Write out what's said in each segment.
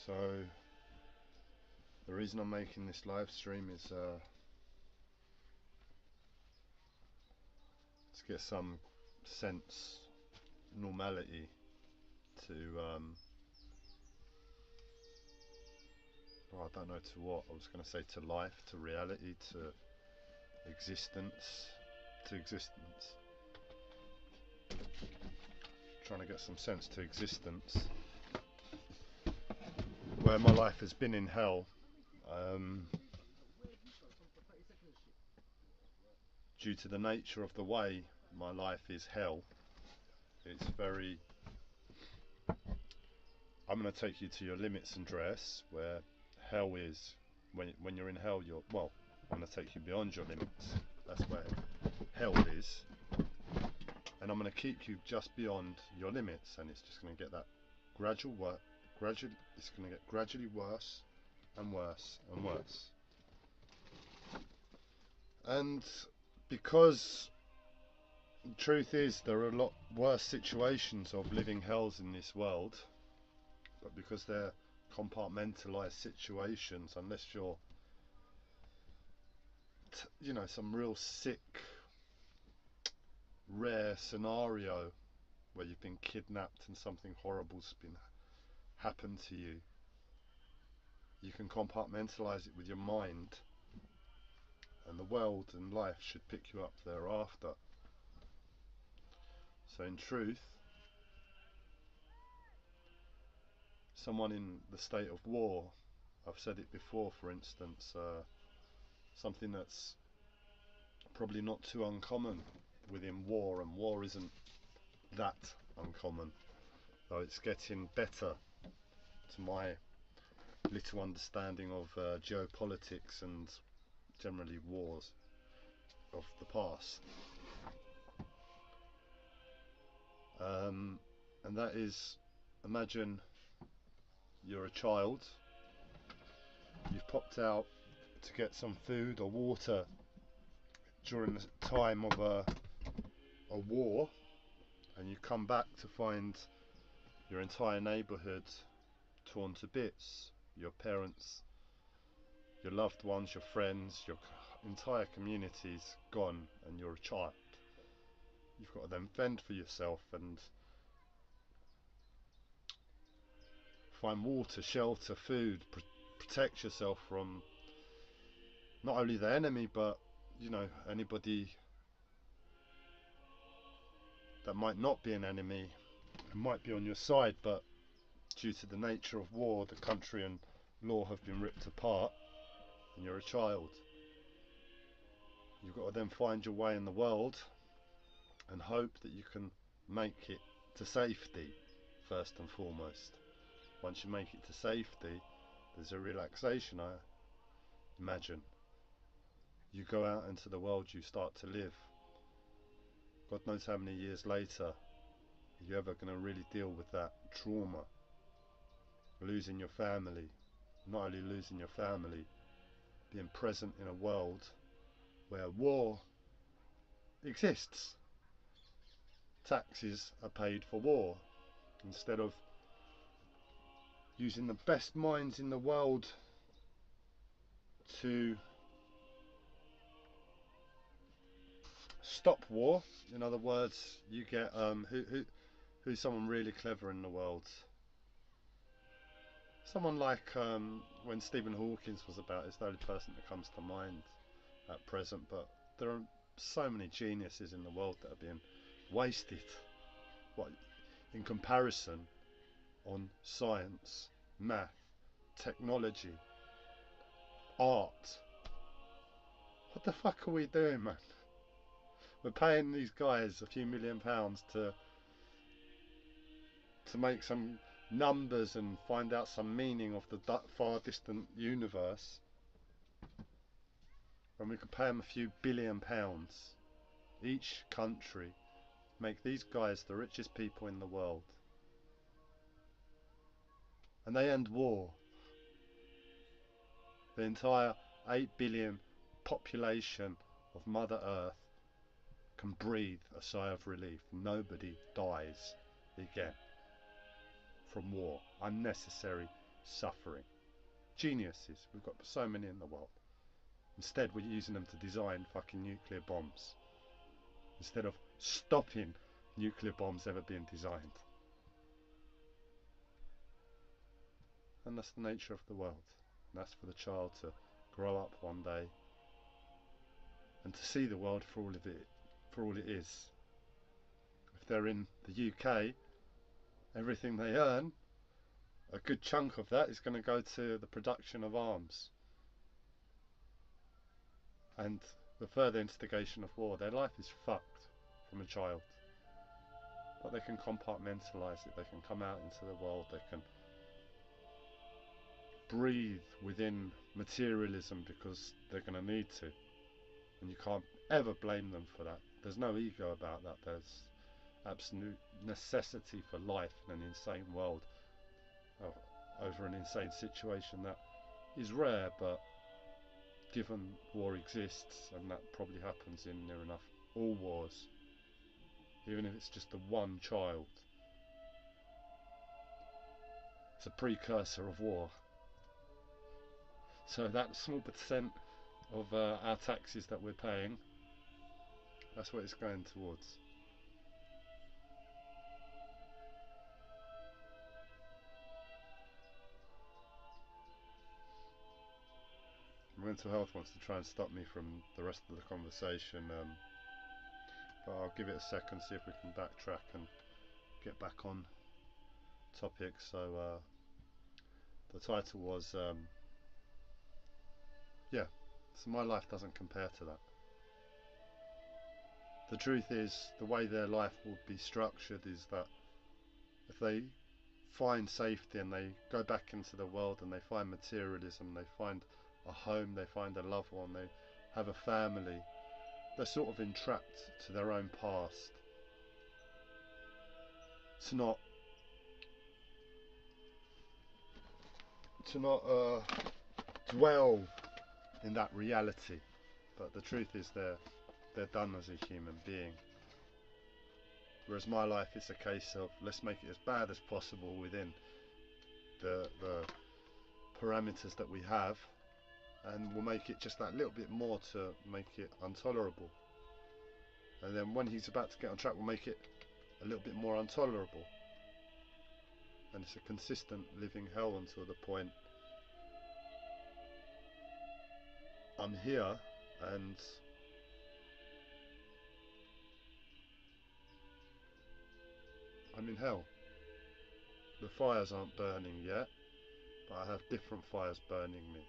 So the reason I'm making this live stream is to get some sense, normality to well, I don't know to what. I was going to say to life, to reality, to existence, to existence. Trying to get some sense to existence. Where my life has been in hell, due to the nature of the way my life is hell. It's very. I'm going to take you to your limits, Andreas, where hell is. When you're in hell, well, I'm going to take you beyond your limits. That's where hell is. And I'm going to keep you just beyond your limits, and it's just going to get that it's going to get gradually worse and worse and worse. And because the truth is, there are a lot worse situations of living hells in this world, but because they're compartmentalized situations, unless you're some real sick, rare scenario where you've been kidnapped and something horrible's been happened to you, you can compartmentalize it with your mind, and the world and life should pick you up thereafter. So in truth, someone in the state of war, I've said it before, for instance, something that's probably not too uncommon within war, and war isn't that uncommon, though it's getting better to my little understanding of geopolitics and generally wars of the past. And that is, imagine you're a child, you've popped out to get some food or water during the time of a war, and you come back to find your entire neighbourhood torn to bits, your parents, your loved ones, your friends, your entire community's gone, and you're a child. You've got to then fend for yourself and find water, shelter, food, protect yourself from not only the enemy, but anybody that might not be an enemy and might be on your side, but due to the nature of war, the country and law have been ripped apart, and you're a child. You've got to then find your way in the world and hope that you can make it to safety, first and foremost. Once you make it to safety, there's a relaxation, I imagine. You go out into the world, you start to live. God knows how many years later are you ever going to really deal with that trauma. Losing your family, not only losing your family, being present in a world where war exists. Taxes are paid for war, instead of using the best minds in the world to stop war. In other words, you get who's someone really clever in the world? Someone like when Stephen Hawking was about, it's the only person that comes to mind at present, but there are so many geniuses in the world that are being wasted, what, in comparison, on science, math, technology, art. What the fuck are we doing, man? We're paying these guys a few £1 million to make some numbers and find out some meaning of the far distant universe, when we could pay them a few £1 billion each country, make these guys the richest people in the world, and they end war. The entire 8 billion population of Mother Earth can breathe a sigh of relief. Nobody dies again from war, unnecessary suffering. Geniuses, we've got so many in the world. Instead we're using them to design fucking nuclear bombs, instead of stopping nuclear bombs ever being designed. And that's the nature of the world. And that's for the child to grow up one day and to see the world for all it is. If they're in the UK, everything they earn, a good chunk of that is going to go to the production of arms and the further instigation of war. Their life is fucked from a child, but they can compartmentalise it. They can come out into the world. They can breathe within materialism because they're going to need to, and you can't ever blame them for that. There's no ego about that. There's absolute necessity for life in an insane world, over an insane situation that is rare, but given war exists, and that probably happens in near enough all wars, even if it's just the one child, it's a precursor of war. So that small percent of our taxes that we're paying, that's what it's going towards. Mental health wants to try and stop me from the rest of the conversation, but I'll give it a second, see if we can backtrack and get back on topic. So the title was yeah, so my life doesn't compare to that. The truth is, the way their life would be structured is that if they find safety and they go back into the world and they find materialism, they find a home, they find a loved one, they have a family, they're sort of entrapped to their own past. To not dwell in that reality, but the truth is they're done as a human being. Whereas my life is a case of, let's make it as bad as possible within the parameters that we have, and we'll make it just that little bit more to make it intolerable. And then when he's about to get on track, we'll make it a little bit more intolerable. And it's a consistent living hell until the point I'm here and I'm in hell. The fires aren't burning yet, but I have different fires burning me.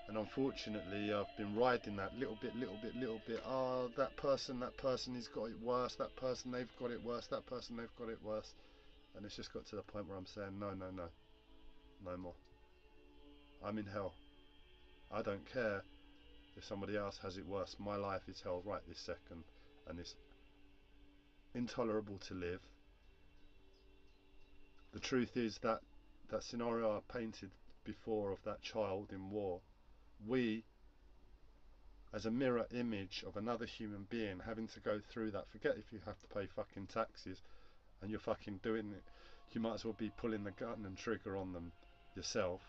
And unfortunately, I've been riding that little bit. Oh, that person, he's got it worse. That person, they've got it worse. That person, they've got it worse. And it's just got to the point where I'm saying, no more. I'm in hell. I don't care if somebody else has it worse. My life is hell right this second, and it's intolerable to live. The truth is that that scenario I painted before of that child in war, we, as a mirror image of another human being having to go through that, forget if you have to pay fucking taxes and you're fucking doing it, you might as well be pulling the gun and trigger on them yourself.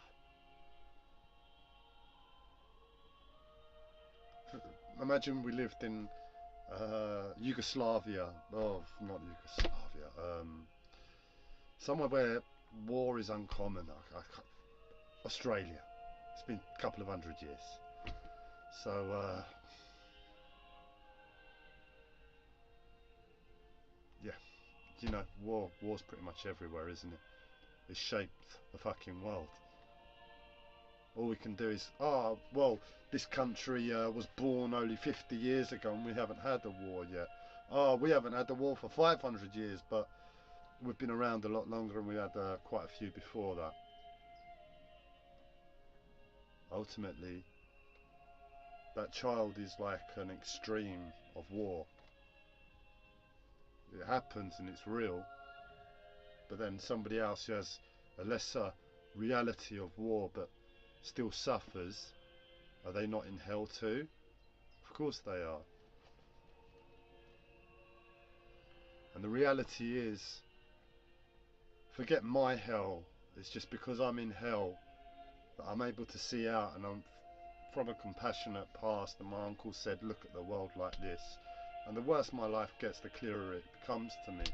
Imagine we lived in Yugoslavia, oh, not Yugoslavia, somewhere where war is uncommon. Australia, it's been a couple of 100 years. So yeah, you know, war's pretty much everywhere, isn't it? It's shaped the fucking world. All we can do is, oh, well, this country was born only 50 years ago and we haven't had a war yet. Oh, we haven't had a war for 500 years, but we've been around a lot longer and we had quite a few before that. Ultimately, that child is like an extreme of war. It happens and it's real, but then somebody else who has a lesser reality of war but still suffers, are they not in hell too? Of course they are. And the reality is, forget my hell. It's just because I'm in hell that I'm able to see out, and I'm from a compassionate past, and my uncle said, look at the world like this. And the worse my life gets, the clearer it becomes to me.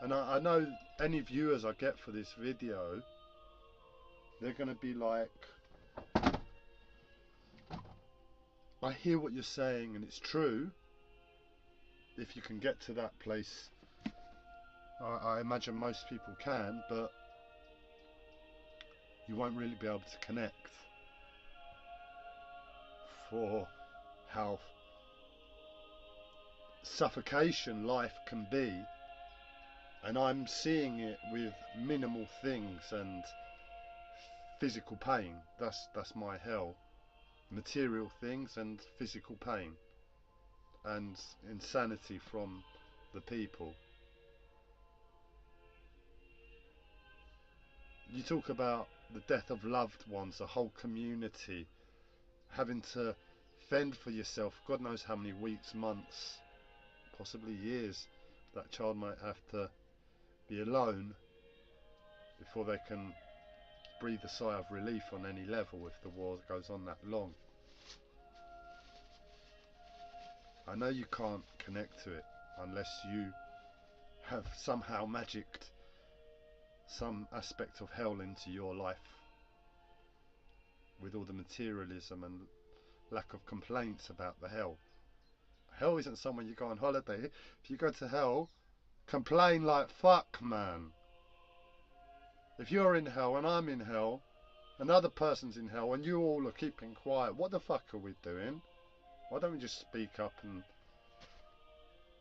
And I know any viewers I get for this video, they're going to be like, I hear what you're saying and it's true. If you can get to that place, I imagine most people can, but you won't really be able to connect for how suffocation life can be. And I'm seeing it with minimal things and physical pain. That's my hell. Material things and physical pain and insanity from the people. You talk about the death of loved ones, a whole community having to fend for yourself. God knows how many weeks, months, possibly years that child might have to be alone before they can breathe a sigh of relief on any level if the war goes on that long. I know you can't connect to it unless you have somehow magicked some aspect of hell into your life with all the materialism and lack of complaints about the hell. Hell isn't somewhere you go on holiday. If you go to hell, complain like fuck, man. If you're in hell and I'm in hell, another person's in hell and you all are keeping quiet, what the fuck are we doing? Why don't we just speak up? And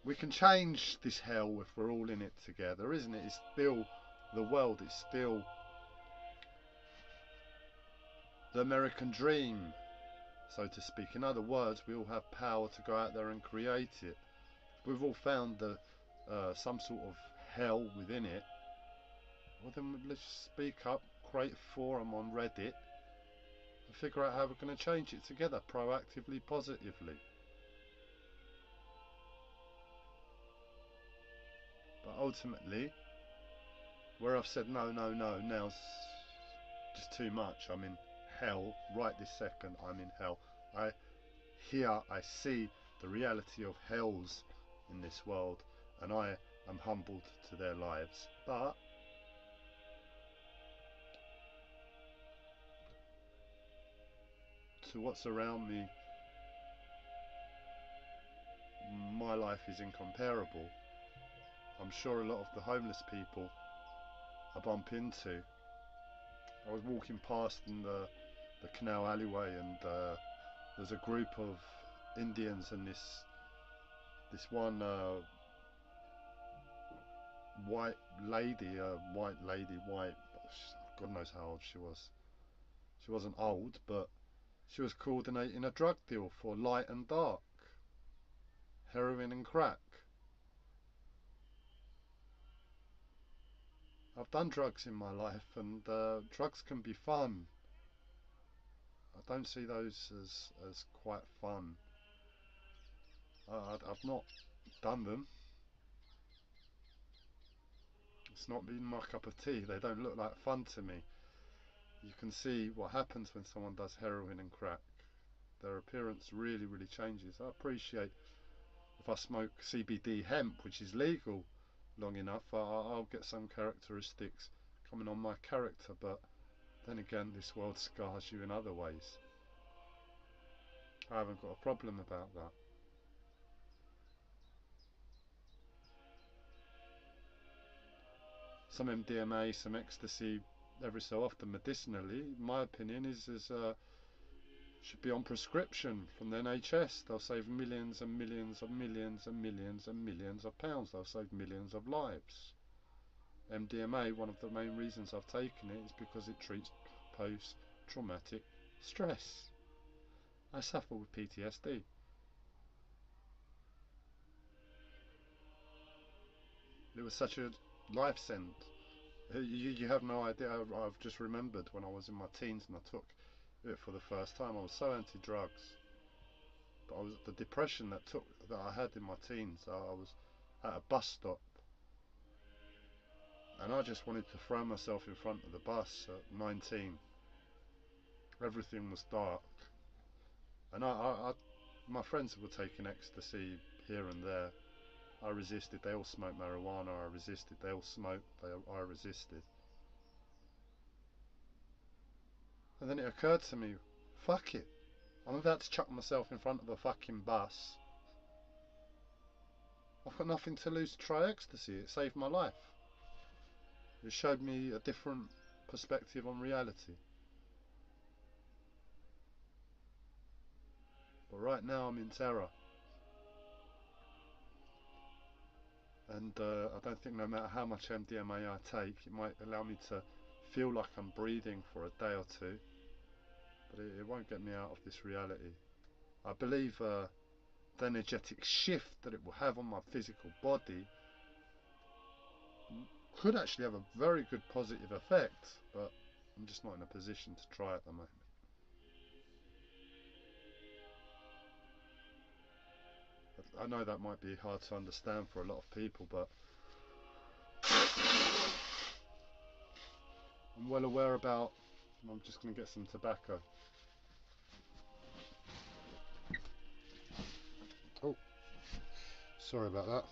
we can change this hell if we're all in it together, isn't it? It's still the world, it's still the American dream, so to speak. In other words, we all have power to go out there and create it. We've all found some sort of hell within it. Well, then let's speak up, create a forum on Reddit, and figure out how we're going to change it together, proactively, positively. But ultimately, where I've said no, no, no, now's just too much. I'm in hell right this second. I'm in hell. I see the reality of hells in this world, and I am humbled to their lives. But to what's around me, my life is incomparable. I'm sure a lot of the homeless people I bump into. I was walking past in the canal alleyway, and there's a group of Indians and this one white lady, God knows how old she was. She wasn't old, but she was coordinating a drug deal for light and dark, heroin and crack. I've done drugs in my life, and drugs can be fun. I don't see those as quite fun. I've not done them. It's not been my cup of tea. They don't look like fun to me. You can see what happens when someone does heroin and crack. Their appearance really, really changes. I appreciate if I smoke CBD hemp, which is legal, long enough, I'll get some characteristics coming on my character, but then again, this world scars you in other ways. I haven't got a problem about that. Some MDMA, some ecstasy, every so often medicinally, my opinion is should be on prescription from the NHS. They'll save millions and millions and millions and millions and millions of pounds. They'll save millions of lives. MDMA, one of the main reasons I've taken it is because it treats post-traumatic stress. I suffer with PTSD. It was such a life sentence. You have no idea. I've just remembered when I was in my teens and I took it for the first time. I was so anti-drugs, but the depression that I had in my teens. I was at a bus stop And I just wanted to throw myself in front of the bus at 19. Everything was dark, and my friends were taking ecstasy here and there. I resisted. They all smoked marijuana. I resisted. They all smoked. I resisted. And then it occurred to me, fuck it. I'm about to chuck myself in front of a fucking bus. I've got nothing to lose to try ecstasy. It saved my life. It showed me a different perspective on reality. But right now I'm in terror. And I don't think no matter how much MDMA I take, it might allow me to feel like I'm breathing for a day or two, but it won't get me out of this reality. I believe the energetic shift that it will have on my physical body could actually have a very good positive effect, but I'm just not in a position to try at the moment. I know that might be hard to understand for a lot of people, but I'm well aware about. I'm just going to get some tobacco. Oh, sorry about that.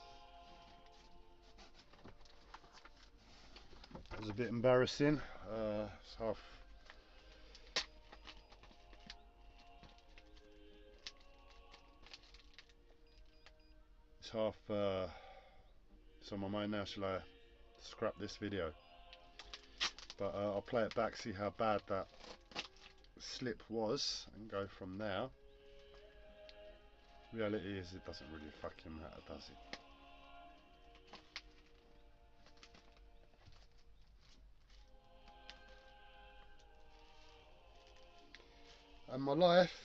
It was a bit embarrassing. It's half. It's on my mind now. Shall I scrap this video? But I'll play it back, see how bad that slip was, and go from there. Reality is, it doesn't really fucking matter, does it? And my life,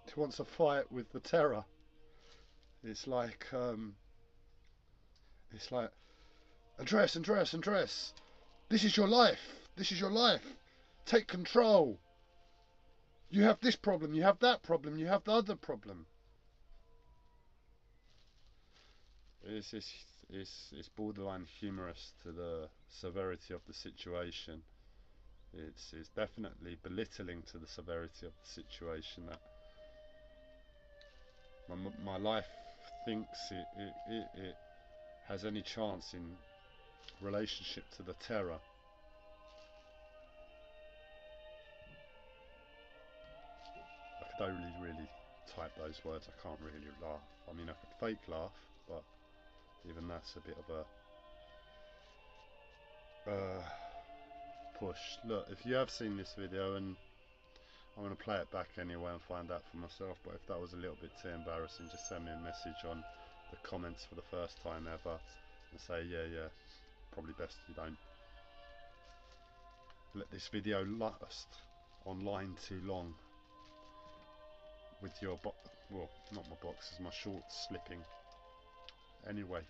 it wants a fight with the terror. It's like, Andreas, this is your life, take control. You have this problem, you have that problem, you have the other problem. It's borderline humorous to the severity of the situation. It's definitely belittling to the severity of the situation that my life thinks it has any chance in relationship to the terror. I could only really type those words. I can't really laugh. I mean, I could fake laugh, but even that's a bit of a push. Look, if you have seen this video, and I'm going to play it back anyway and find out for myself, but if that was a little bit too embarrassing, just send me a message on the comments for the first time ever and say, yeah, probably best you don't let this video last online too long with your well, not my boxes, my shorts slipping. Anyway,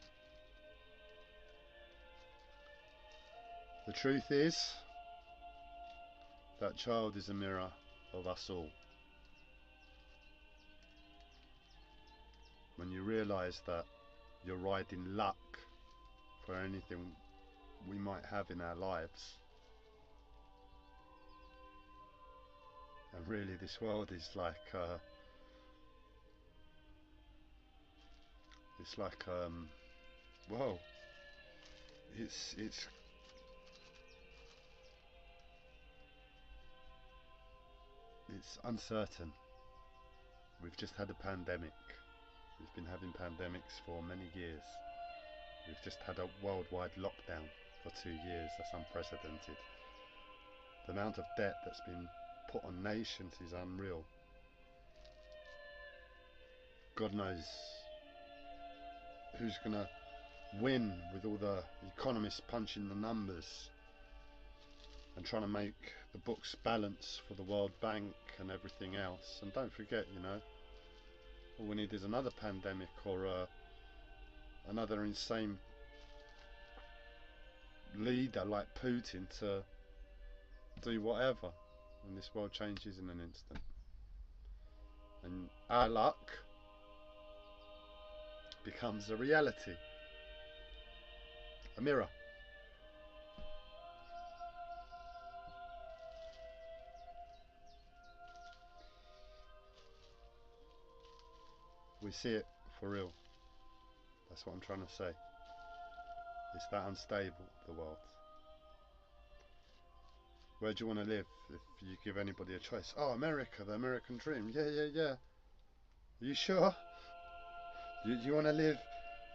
the truth is that child is a mirror of us all. When you realise that you're riding luck for anything we might have in our lives, and really this world is like well, it's uncertain. We've just had a pandemic. We've been having pandemics for many years. We've just had a worldwide lockdown for 2 years. That's unprecedented. The amount of debt that's been put on nations is unreal. God knows who's gonna win with all the economists punching the numbers and trying to make the books balance for the World Bank and everything else. And don't forget, you know, all we need is another pandemic or another insane leader like Putin to do whatever, and this world changes in an instant. And our luck becomes a reality, a mirror. we see it for real. That's what I'm trying to say. It's that unstable, the world. Where do you want to live if you give anybody a choice? Oh, America, the American dream. Yeah, yeah, yeah. Are you sure? You want to live?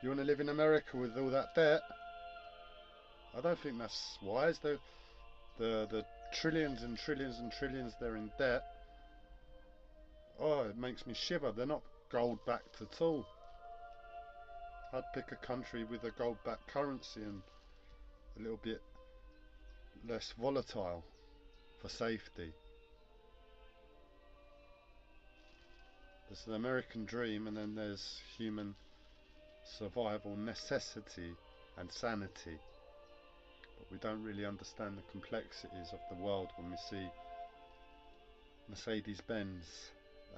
You want to live in America with all that debt? I don't think that's wise. The trillions and trillions and trillions they're in debt. Oh, it makes me shiver. They're not gold backed at all. I'd pick a country with a gold backed currency and a little bit less volatile for safety. There's the American dream, and then there's human survival necessity and sanity. But we don't really understand the complexities of the world when we see Mercedes-Benz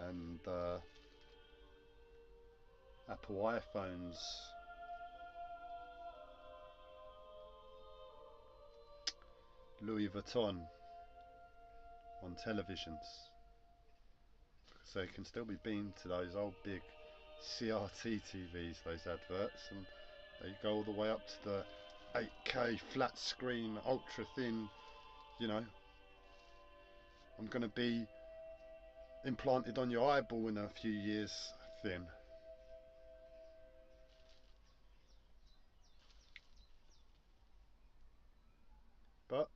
and Apple iPhones, Louis Vuitton on televisions. So you can still be beamed to those old big CRT TVs, those adverts, and they go all the way up to the 8K flat screen, ultra thin, you know. I'm going to be implanted on your eyeball in a few years thin. But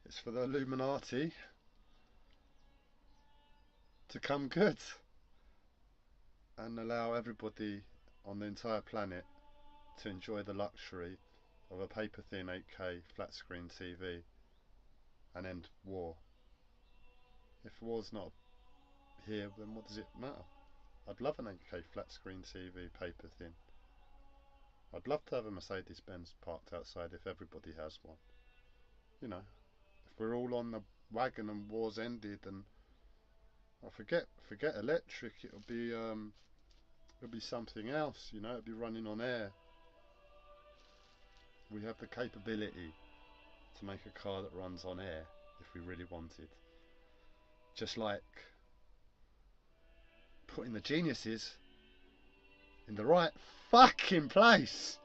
it's for the Illuminati to come good and allow everybody on the entire planet to enjoy the luxury of a paper thin 8K flat screen TV and end war. If war's not here, then what does it matter? I'd love an 8K flat screen TV paper thin. I'd love to have a Mercedes-Benz parked outside if everybody has one. You know, if we're all on the wagon and war's ended, and I forget electric, it'll be something else, you know, it'll be running on air. We have the capability to make a car that runs on air if we really wanted. Just like putting the geniuses in the right fucking place.